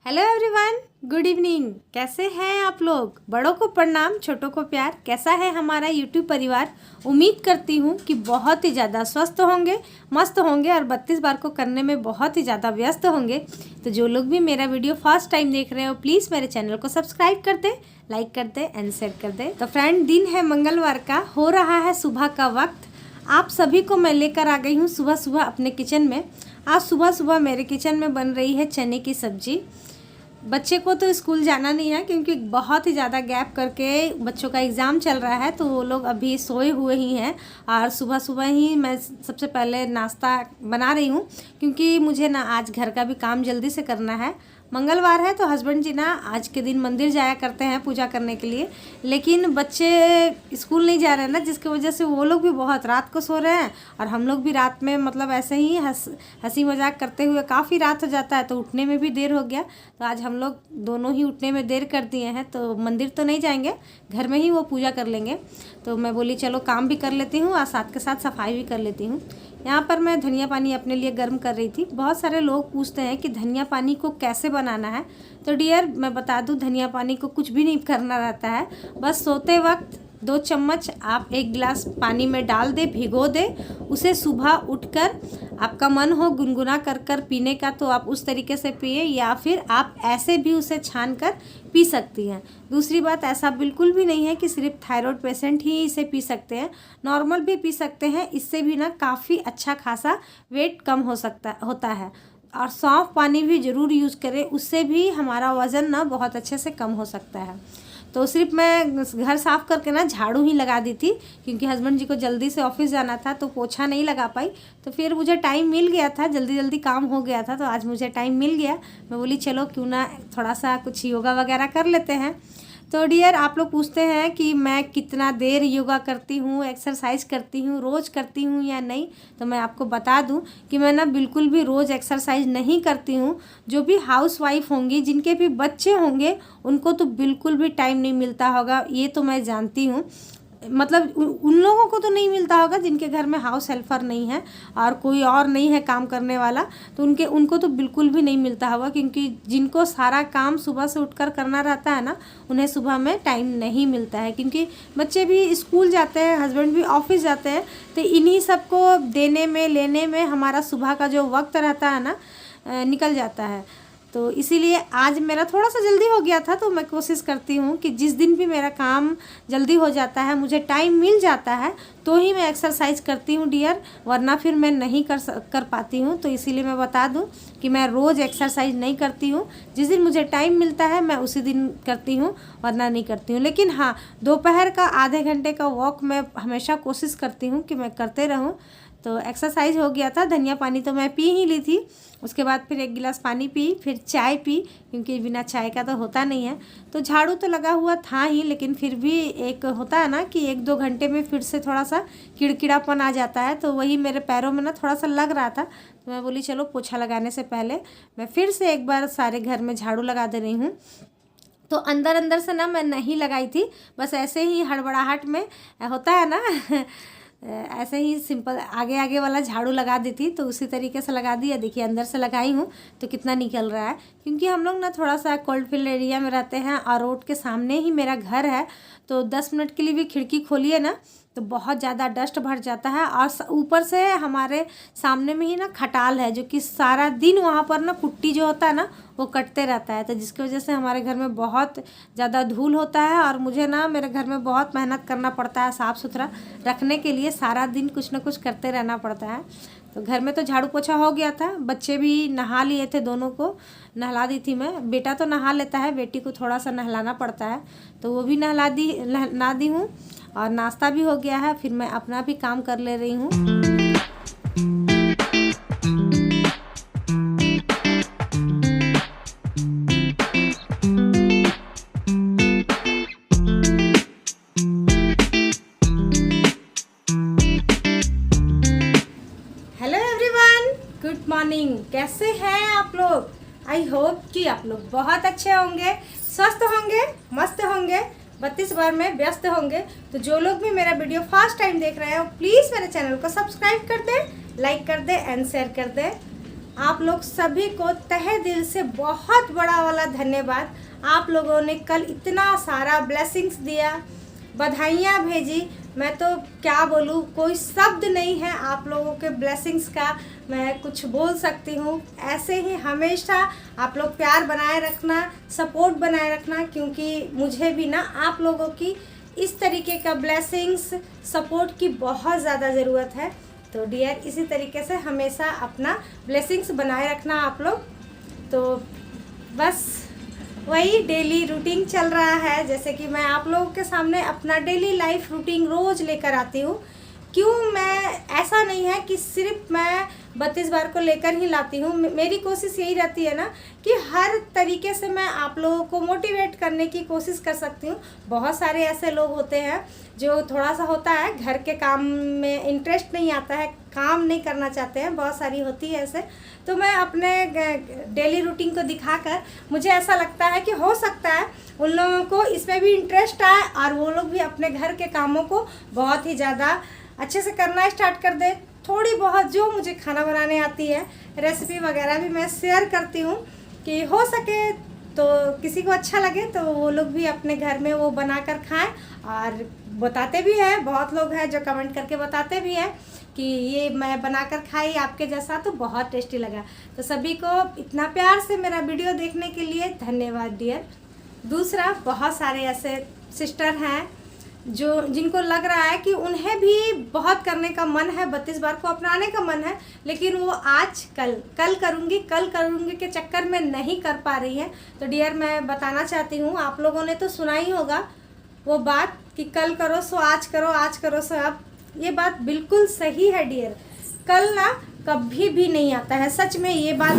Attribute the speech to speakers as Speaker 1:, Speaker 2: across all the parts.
Speaker 1: Hello everyone, good evening. कैसे हैं आप लोग? बड़ों को प्रणाम, छोटों को प्यार। कैसा है हमारा यूट्यूब परिवार? उम्मीद करती हूँ कि बहुत ही ज़्यादा स्वस्थ होंगे, मस्त होंगे और 32 बार को करने में बहुत ही ज़्यादा व्यस्त होंगे। तो जो लोग भी मेरा वीडियो फर्स्ट टाइम देख रहे हो, प्लीज़ मेरे चैनल को सब्सक्राइब कर दे, लाइक कर दे एंड शेयर कर दे। तो फ्रेंड, दिन है मंगलवार का, हो रहा है सुबह का वक्त। आप सभी को मैं लेकर आ गई हूँ सुबह सुबह अपने किचन में। आज सुबह सुबह मेरे किचन में बन रही है चने की सब्जी। बच्चे को तो स्कूल जाना नहीं है क्योंकि बहुत ही ज़्यादा गैप करके बच्चों का एग्ज़ाम चल रहा है, तो वो लोग अभी सोए हुए ही हैं। और सुबह सुबह ही मैं सबसे पहले नाश्ता बना रही हूँ क्योंकि मुझे ना आज घर का भी काम जल्दी से करना है। मंगलवार है तो हस्बैंड जी ना आज के दिन मंदिर जाया करते हैं पूजा करने के लिए, लेकिन बच्चे स्कूल नहीं जा रहे हैं ना, जिसकी वजह से वो लोग भी बहुत रात को सो रहे हैं और हम लोग भी रात में मतलब ऐसे ही हंसी मजाक करते हुए काफ़ी रात हो जाता है, तो उठने में भी देर हो गया। तो आज हम लोग दोनों ही उठने में देर कर दिए हैं, तो मंदिर तो नहीं जाएंगे, घर में ही वो पूजा कर लेंगे। तो मैं बोली चलो काम भी कर लेती हूँ और साथ के साथ सफाई भी कर लेती हूँ। यहाँ पर मैं धनिया पानी अपने लिए गर्म कर रही थी। बहुत सारे लोग पूछते हैं कि धनिया पानी को कैसे बनाना है, तो डियर मैं बता दूँ, धनिया पानी को कुछ भी नहीं करना रहता है। बस सोते वक्त 2 चम्मच आप 1 गिलास पानी में डाल दे, भिगो दे। उसे सुबह उठकर आपका मन हो गुनगुना कर कर पीने का तो आप उस तरीके से पिए, या फिर आप ऐसे भी उसे छान कर पी सकती हैं। दूसरी बात, ऐसा बिल्कुल भी नहीं है कि सिर्फ थायराइड पेशेंट ही इसे पी सकते हैं, नॉर्मल भी पी सकते हैं। इससे भी ना काफ़ी अच्छा खासा वेट कम होता है। और सौंफ पानी भी ज़रूर यूज़ करें, उससे भी हमारा वज़न ना बहुत अच्छे से कम हो सकता है। तो सिर्फ मैं घर साफ़ करके ना झाड़ू ही लगा दी थी क्योंकि हस्बैंड जी को जल्दी से ऑफिस जाना था, तो पोछा नहीं लगा पाई। तो फिर मुझे टाइम मिल गया था, जल्दी जल्दी काम हो गया था, तो आज मुझे टाइम मिल गया। मैं बोली चलो क्यों ना थोड़ा सा कुछ योगा वगैरह कर लेते हैं। तो डियर, आप लोग पूछते हैं कि मैं कितना देर योगा करती हूँ, एक्सरसाइज करती हूँ, रोज़ करती हूँ या नहीं। तो मैं आपको बता दूँ कि मैं ना बिल्कुल भी रोज़ एक्सरसाइज नहीं करती हूँ। जो भी हाउस वाइफ होंगी, जिनके भी बच्चे होंगे, उनको तो बिल्कुल भी टाइम नहीं मिलता होगा, ये तो मैं जानती हूँ। मतलब उन लोगों को तो नहीं मिलता होगा जिनके घर में हाउस हेल्पर नहीं है और कोई और नहीं है काम करने वाला, तो उनको तो बिल्कुल भी नहीं मिलता होगा, क्योंकि जिनको सारा काम सुबह से उठकर करना रहता है ना, उन्हें सुबह में टाइम नहीं मिलता है क्योंकि बच्चे भी स्कूल जाते हैं, हस्बैंड भी ऑफिस जाते हैं। तो इन्हीं सबको देने में लेने में हमारा सुबह का जो वक्त रहता है ना निकल जाता है। तो इसीलिए आज मेरा थोड़ा सा जल्दी हो गया था, तो मैं कोशिश करती हूँ कि जिस दिन भी मेरा काम जल्दी हो जाता है, मुझे टाइम मिल जाता है, तो ही मैं एक्सरसाइज करती हूँ डियर, वरना फिर मैं नहीं कर पाती हूँ। तो इसीलिए मैं बता दूँ कि मैं रोज़ एक्सरसाइज नहीं करती हूँ। जिस दिन मुझे टाइम मिलता है मैं उसी दिन करती हूँ, वरना नहीं करती हूँ। लेकिन हाँ, दोपहर का आधे घंटे का वॉक मैं हमेशा कोशिश करती हूँ कि मैं करते रहूँ। तो एक्सरसाइज हो गया था, धनिया पानी तो मैं पी ही ली थी। उसके बाद फिर 1 गिलास पानी पी, फिर चाय पी क्योंकि बिना चाय का तो होता नहीं है। तो झाड़ू तो लगा हुआ था ही, लेकिन फिर भी एक होता है ना कि 1-2 घंटे में फिर से थोड़ा सा किड़किड़ापन आ जाता है, तो वही मेरे पैरों में ना थोड़ा सा लग रहा था। तो मैं बोली चलो पोछा लगाने से पहले मैं फिर से एक बार सारे घर में झाड़ू लगा दे रही हूँ। तो अंदर अंदर से ना मैं नहीं लगाई थी, बस ऐसे ही हड़बड़ाहट में होता है ना ऐसे ही सिंपल आगे आगे वाला झाड़ू लगा दी थी, तो उसी तरीके से लगा दिया। देखिए अंदर से लगाई हूँ तो कितना निकल रहा है, क्योंकि हम लोग ना थोड़ा सा कोल्ड फील्ड एरिया में रहते हैं और रोड के सामने ही मेरा घर है। तो 10 मिनट के लिए भी खिड़की खोलिए ना तो बहुत ज़्यादा डस्ट भर जाता है, और ऊपर से हमारे सामने में ही ना खटाल है, जो कि सारा दिन वहाँ पर ना पुट्टी जो होता है ना वो कटते रहता है। तो जिसकी वजह से हमारे घर में बहुत ज़्यादा धूल होता है, और मुझे ना मेरे घर में बहुत मेहनत करना पड़ता है साफ़ सुथरा रखने के लिए, सारा दिन कुछ ना कुछ करते रहना पड़ता है। तो घर में तो झाड़ू पोछा हो गया था, बच्चे भी नहा लिए थे, दोनों को नहला दी थी मैं। बेटा तो नहा लेता है, बेटी को थोड़ा सा नहलाना पड़ता है, तो वो भी नहा दी हूँ, और नाश्ता भी हो गया है। फिर मैं अपना भी काम कर ले रही हूँ। Hello everyone, good morning. कैसे हैं आप लोग? आई होप कि आप लोग बहुत अच्छे होंगे, स्वस्थ होंगे, मस्त होंगे, 32 बार में व्यस्त होंगे। तो जो लोग भी मेरा वीडियो फर्स्ट टाइम देख रहे हो, प्लीज़ मेरे चैनल को सब्सक्राइब कर दे, लाइक कर दे एंड शेयर कर दे। आप लोग सभी को तहे दिल से बहुत बड़ा वाला धन्यवाद। आप लोगों ने कल इतना सारा ब्लेसिंग्स दिया, बधाइयाँ भेजी, मैं तो क्या बोलूँ, कोई शब्द नहीं है आप लोगों के ब्लेसिंग्स का मैं कुछ बोल सकती हूँ। ऐसे ही हमेशा आप लोग प्यार बनाए रखना, सपोर्ट बनाए रखना, क्योंकि मुझे भी ना आप लोगों की इस तरीके का ब्लेसिंग्स सपोर्ट की बहुत ज़्यादा ज़रूरत है। तो डियर, इसी तरीके से हमेशा अपना ब्लेसिंग्स बनाए रखना आप लोग। तो बस वही डेली रूटीन चल रहा है, जैसे कि मैं आप लोगों के सामने अपना डेली लाइफ रूटीन रोज़ लेकर आती हूँ। क्यों, मैं ऐसा नहीं है कि सिर्फ मैं 32 बार को लेकर ही लाती हूँ। मेरी कोशिश यही रहती है ना कि हर तरीके से मैं आप लोगों को मोटिवेट करने की कोशिश कर सकती हूँ। बहुत सारे ऐसे लोग होते हैं जो थोड़ा सा होता है घर के काम में इंटरेस्ट नहीं आता है, काम नहीं करना चाहते हैं, बहुत सारी होती है ऐसे। तो मैं अपने डेली रूटीन को दिखाकर मुझे ऐसा लगता है कि हो सकता है उन लोगों को इसमें भी इंटरेस्ट आए और वो लोग भी अपने घर के कामों को बहुत ही ज़्यादा अच्छे से करना स्टार्ट कर दे। थोड़ी बहुत जो मुझे खाना बनाने आती है, रेसिपी वगैरह भी मैं शेयर करती हूँ कि हो सके तो किसी को अच्छा लगे तो वो लोग भी अपने घर में वो बनाकर खाएं। और बताते भी हैं, बहुत लोग हैं जो कमेंट करके बताते भी हैं कि ये मैं बनाकर खाई आपके जैसा, तो बहुत टेस्टी लगा। तो सभी को इतना प्यार से मेरा वीडियो देखने के लिए धन्यवाद डियर। दूसरा, बहुत सारे ऐसे सिस्टर हैं जो जिनको लग रहा है कि उन्हें भी बहुत करने का मन है, 32 बार को अपनाने का मन है, लेकिन वो आज कल करूँगी के चक्कर में नहीं कर पा रही है। तो डियर, मैं बताना चाहती हूँ, आप लोगों ने तो सुना ही होगा वो बात कि कल करो सो आज करो, आज करो सो अब। ये बात बिल्कुल सही है डियर। कल ना कभी भी नहीं आता है, सच में ये बात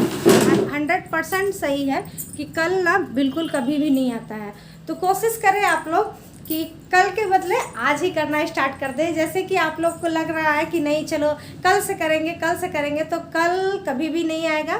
Speaker 1: 100% सही है कि कल ना बिल्कुल कभी भी नहीं आता है। तो कोशिश करें आप लोग कि कल के बदले आज ही करना स्टार्ट कर दें। जैसे कि आप लोग को लग रहा है कि नहीं चलो कल से करेंगे, तो कल कभी भी नहीं आएगा।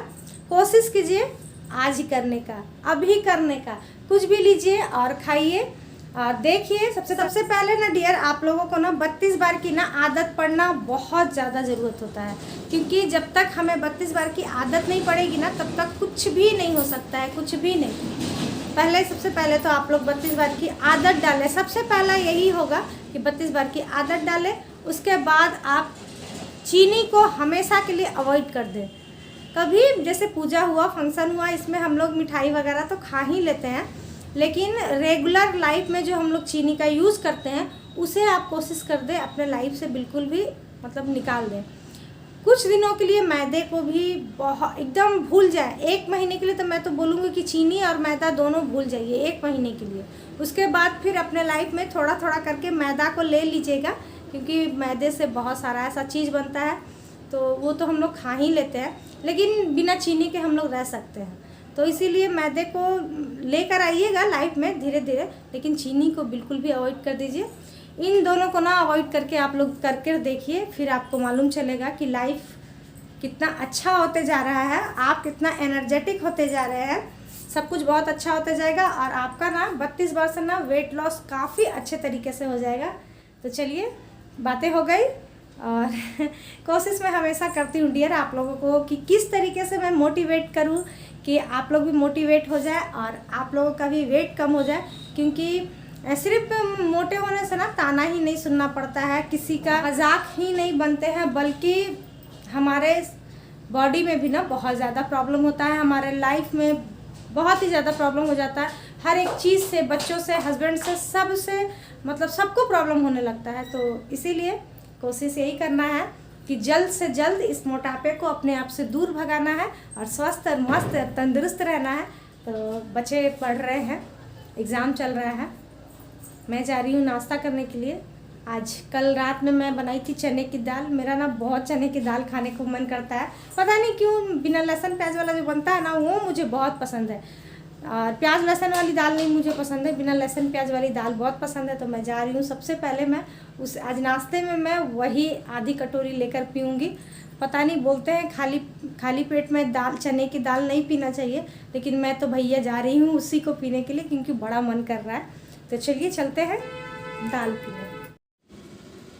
Speaker 1: कोशिश कीजिए आज ही करने का, अभी करने का। कुछ भी लीजिए और खाइए और देखिए। सबसे पहले ना डियर, आप लोगों को ना 32 बार की ना आदत पड़ना बहुत ज़्यादा ज़रूरत होता है, क्योंकि जब तक हमें 32 बार की आदत नहीं पड़ेगी ना तब तक कुछ भी नहीं हो सकता है, कुछ भी नहीं। सबसे पहले तो आप लोग 32 बार की आदत डालें। सबसे पहला यही होगा कि 32 बार की आदत डालें। उसके बाद आप चीनी को हमेशा के लिए अवॉइड कर दें। कभी जैसे पूजा हुआ, फंक्शन हुआ, इसमें हम लोग मिठाई वगैरह तो खा ही लेते हैं, लेकिन रेगुलर लाइफ में जो हम लोग चीनी का यूज़ करते हैं उसे आप कोशिश कर दें अपने लाइफ से बिल्कुल भी निकाल दें। कुछ दिनों के लिए मैदे को भी बहुत एकदम भूल जाए। 1 महीने के लिए तो मैं तो बोलूँगी कि चीनी और मैदा दोनों भूल जाइए 1 महीने के लिए। उसके बाद फिर अपने लाइफ में थोड़ा थोड़ा करके मैदा को ले लीजिएगा, क्योंकि मैदे से बहुत सारा ऐसा चीज़ बनता है तो वो तो हम लोग खा ही लेते हैं, लेकिन बिना चीनी के हम लोग रह सकते हैं। तो इसीलिए मैदे को लेकर आइएगा लाइफ में धीरे धीरे, लेकिन चीनी को बिल्कुल भी अवॉइड कर दीजिए। इन दोनों को ना अवॉइड करके आप लोग करके देखिए, फिर आपको मालूम चलेगा कि लाइफ कितना अच्छा होते जा रहा है, आप कितना एनर्जेटिक होते जा रहे हैं, सब कुछ बहुत अच्छा होते जाएगा और आपका ना 32 बार से ना वेट लॉस काफ़ी अच्छे तरीके से हो जाएगा। तो चलिए, बातें हो गई और कोशिश मैं हमेशा करती हूँ डियर आप लोगों को कि किस तरीके से मैं मोटिवेट करूँ कि आप लोग भी मोटिवेट हो जाए और आप लोगों का भी वेट कम हो जाए। क्योंकि सिर्फ मोटे होने से ना ताना ही नहीं सुनना पड़ता है, किसी का मजाक ही नहीं बनते हैं, बल्कि हमारे बॉडी में भी ना बहुत ज़्यादा प्रॉब्लम होता है, हमारे लाइफ में बहुत ही ज़्यादा प्रॉब्लम हो जाता है। हर एक चीज़ से, बच्चों से, हस्बैंड से, सब से सबको प्रॉब्लम होने लगता है। तो इसीलिए कोशिश यही करना है कि जल्द से जल्द इस मोटापे को अपने आप से दूर भगाना है और स्वस्थ और मस्त तंदुरुस्त रहना है। तो बच्चे पढ़ रहे हैं, एग्ज़ाम चल रहा है, मैं जा रही हूँ नाश्ता करने के लिए। आज कल रात में मैं बनाई थी चने की दाल। मेरा ना बहुत चने की दाल खाने को मन करता है, पता नहीं क्यों। बिना लहसुन प्याज वाला जो बनता है ना वो मुझे बहुत पसंद है, और प्याज लहसुन वाली दाल नहीं मुझे पसंद है, बिना लहसुन प्याज वाली दाल बहुत पसंद है। तो मैं जा रही हूँ, सबसे पहले मैं आज नाश्ते में मैं वही आधी कटोरी लेकर पीऊँगी। पता नहीं, बोलते हैं खाली पेट में चने की दाल नहीं पीना चाहिए, लेकिन मैं तो भैया जा रही हूँ उसी को पीने के लिए, क्योंकि बड़ा मन कर रहा है। तो चलिए चलते हैं दाल पीने।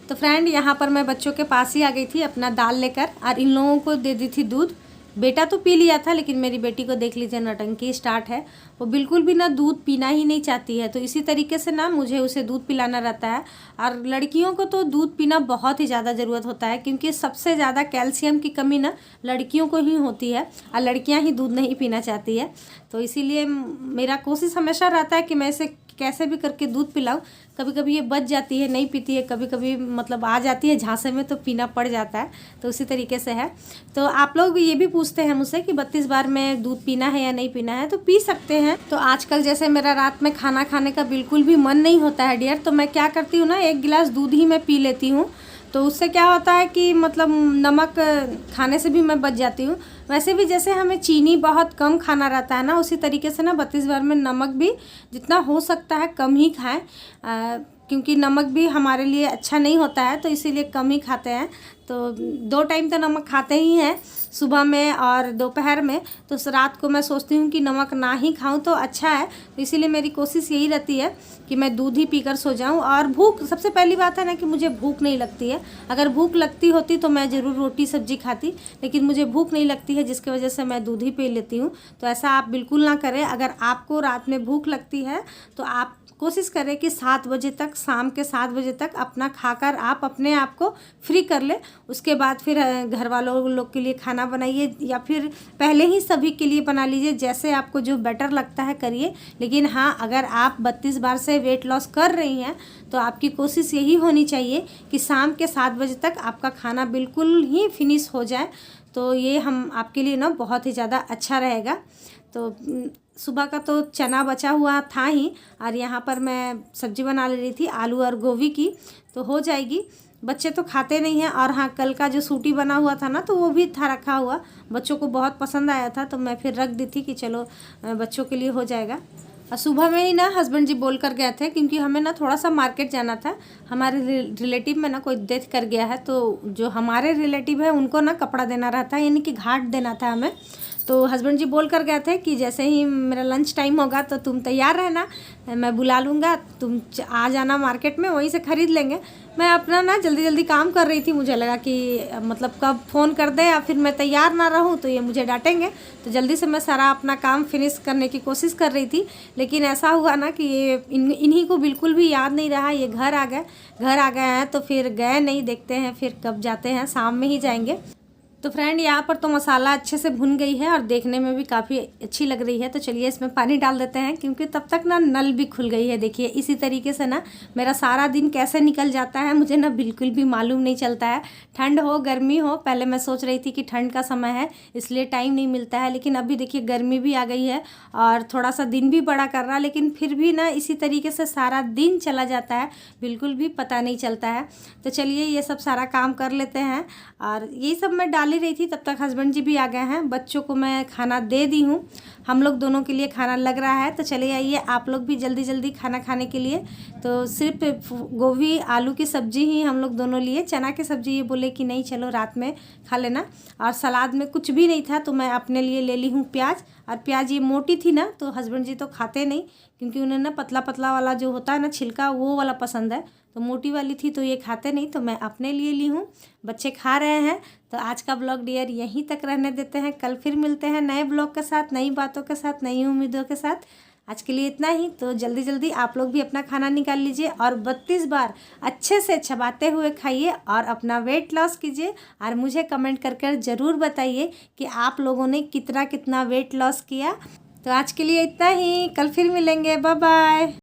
Speaker 1: तो फ्रेंड, यहाँ पर मैं बच्चों के पास ही आ गई थी अपना दाल लेकर, और इन लोगों को दे दी थी दूध, बेटा तो पी लिया था, लेकिन मेरी बेटी को देख लीजिए नौटंकी स्टार्ट है। वो बिल्कुल भी ना दूध पीना ही नहीं चाहती है, तो इसी तरीके से ना मुझे उसे दूध पिलाना रहता है। और लड़कियों को तो दूध पीना बहुत ही ज़्यादा ज़रूरत होता है, क्योंकि सबसे ज़्यादा कैल्शियम की कमी ना लड़कियों को ही होती है, और लड़कियां ही दूध नहीं पीना चाहती है। तो इसीलिए मेरा कोशिश हमेशा रहता है कि मैं इसे कैसे भी करके दूध पिलाऊं। कभी कभी ये बच जाती है, नहीं पीती है, कभी कभी मतलब आ जाती है झांसे में तो पीना पड़ जाता है। तो उसी तरीके से है। तो आप लोग ये भी पूछते हैं मुझसे कि 32 बार में दूध पीना है या नहीं पीना है, तो पी सकते हैं। तो आजकल जैसे मेरा रात में खाना खाने का बिल्कुल भी मन नहीं होता है डियर, तो मैं क्या करती हूँ ना, 1 गिलास दूध ही मैं पी लेती हूँ। तो उससे क्या होता है कि मतलब नमक खाने से भी मैं बच जाती हूँ। वैसे भी जैसे हमें चीनी बहुत कम खाना रहता है ना, उसी तरीके से ना 32 बार में नमक भी जितना हो सकता है कम ही खाएं, क्योंकि नमक भी हमारे लिए अच्छा नहीं होता है, तो इसीलिए कम ही खाते हैं। तो 2 टाइम तो नमक खाते ही हैं, सुबह में और दोपहर में। तो रात को मैं सोचती हूँ कि नमक ना ही खाऊं तो अच्छा है। तो इसीलिए मेरी कोशिश यही रहती है कि मैं दूध ही पीकर सो जाऊं। और भूख, सबसे पहली बात है ना कि मुझे भूख नहीं लगती है। अगर भूख लगती होती तो मैं ज़रूर रोटी सब्जी खाती, लेकिन मुझे भूख नहीं लगती है, जिसकी वजह से मैं दूध ही पी लेती हूँ। तो ऐसा आप बिल्कुल ना करें। अगर आपको रात में भूख लगती है तो आप कोशिश करें कि 7 बजे तक, शाम के 7 बजे तक अपना खाकर आप अपने आप को फ्री कर ले। उसके बाद फिर घर वालों लोग के लिए खाना बनाइए, या फिर पहले ही सभी के लिए बना लीजिए, जैसे आपको जो बेटर लगता है करिए। लेकिन हाँ, अगर आप 32 बार से वेट लॉस कर रही हैं तो आपकी कोशिश यही होनी चाहिए कि शाम के 7 बजे तक आपका खाना बिल्कुल ही फिनिश हो जाए। तो ये हम आपके लिए ना बहुत ही ज़्यादा अच्छा रहेगा। तो सुबह का तो चना बचा हुआ था ही, और यहाँ पर मैं सब्जी बना ले रही थी आलू और गोभी की, तो हो जाएगी। बच्चे तो खाते नहीं हैं। और हाँ, कल का जो सूटी बना हुआ था ना, तो वो भी था रखा हुआ, बच्चों को बहुत पसंद आया था, तो मैं फिर रख दी थी कि चलो बच्चों के लिए हो जाएगा। और सुबह में ही ना हस्बैंड जी बोल कर गए थे, क्योंकि हमें ना थोड़ा सा मार्केट जाना था। हमारे रिलेटिव में ना कोई डेथ कर गया है, तो जो हमारे रिलेटिव है उनको ना कपड़ा देना रहता है, यानी कि घाट देना था हमें। तो हस्बैंड जी बोल कर गए थे कि जैसे ही मेरा लंच टाइम होगा तो तुम तैयार रहना, मैं बुला लूँगा, तुम आ जाना मार्केट में, वहीं से ख़रीद लेंगे। मैं अपना ना जल्दी जल्दी काम कर रही थी, मुझे लगा कि मतलब कब फ़ोन कर दे या फिर मैं तैयार ना रहूं तो ये मुझे डांटेंगे। तो जल्दी से मैं सारा अपना काम फिनिश करने की कोशिश कर रही थी। लेकिन ऐसा हुआ ना कि ये इन्हीं को बिल्कुल भी याद नहीं रहा, ये घर आ गए हैं, तो फिर गए नहीं, देखते हैं फिर कब जाते हैं, शाम में ही जाएंगे। तो फ्रेंड, यहाँ पर तो मसाला अच्छे से भुन गई है और देखने में भी काफ़ी अच्छी लग रही है। तो चलिए इसमें पानी डाल देते हैं, क्योंकि तब तक ना नल भी खुल गई है। देखिए इसी तरीके से ना मेरा सारा दिन कैसे निकल जाता है मुझे ना बिल्कुल भी मालूम नहीं चलता है। ठंड हो गर्मी हो, पहले मैं सोच रही थी कि ठंड का समय है इसलिए टाइम नहीं मिलता है, लेकिन अभी देखिए गर्मी भी आ गई है और थोड़ा सा दिन भी बड़ा कर रहा, लेकिन फिर भी ना इसी तरीके से सारा दिन चला जाता है, बिल्कुल भी पता नहीं चलता है। तो चलिए ये सब सारा काम कर लेते हैं। और यही सब मैं डाल रही थी, तब तक हस्बैंड जी भी आ गए हैं। बच्चों को मैं खाना दे दी हूँ, हम लोग दोनों के लिए खाना लग रहा है। तो चले आइए आप लोग भी जल्दी जल्दी खाना खाने के लिए। तो सिर्फ गोभी आलू की सब्ज़ी ही हम लोग दोनों लिए, चना की सब्ज़ी ये बोले कि नहीं चलो रात में खा लेना। और सलाद में कुछ भी नहीं था, तो मैं अपने लिए ले ली हूँ प्याज। और प्याज ये मोटी थी ना, तो हस्बैंड जी तो खाते नहीं, क्योंकि उन्हें ना पतला पतला वाला जो होता है ना छिलका, वो वाला पसंद है। तो मोटी वाली थी तो ये खाते नहीं, तो मैं अपने लिए ली हूँ, बच्चे खा रहे हैं। तो आज का ब्लॉग डियर यहीं तक रहने देते हैं, कल फिर मिलते हैं नए ब्लॉग के साथ, नई बातों के साथ, नई उम्मीदों के साथ। आज के लिए इतना ही। तो जल्दी जल्दी आप लोग भी अपना खाना निकाल लीजिए और 32 बार अच्छे से चबाते हुए खाइए और अपना वेट लॉस कीजिए। और मुझे कमेंट कर ज़रूर बताइए कि आप लोगों ने कितना वेट लॉस किया। तो आज के लिए इतना ही, कल फिर मिलेंगे, बाय बाय।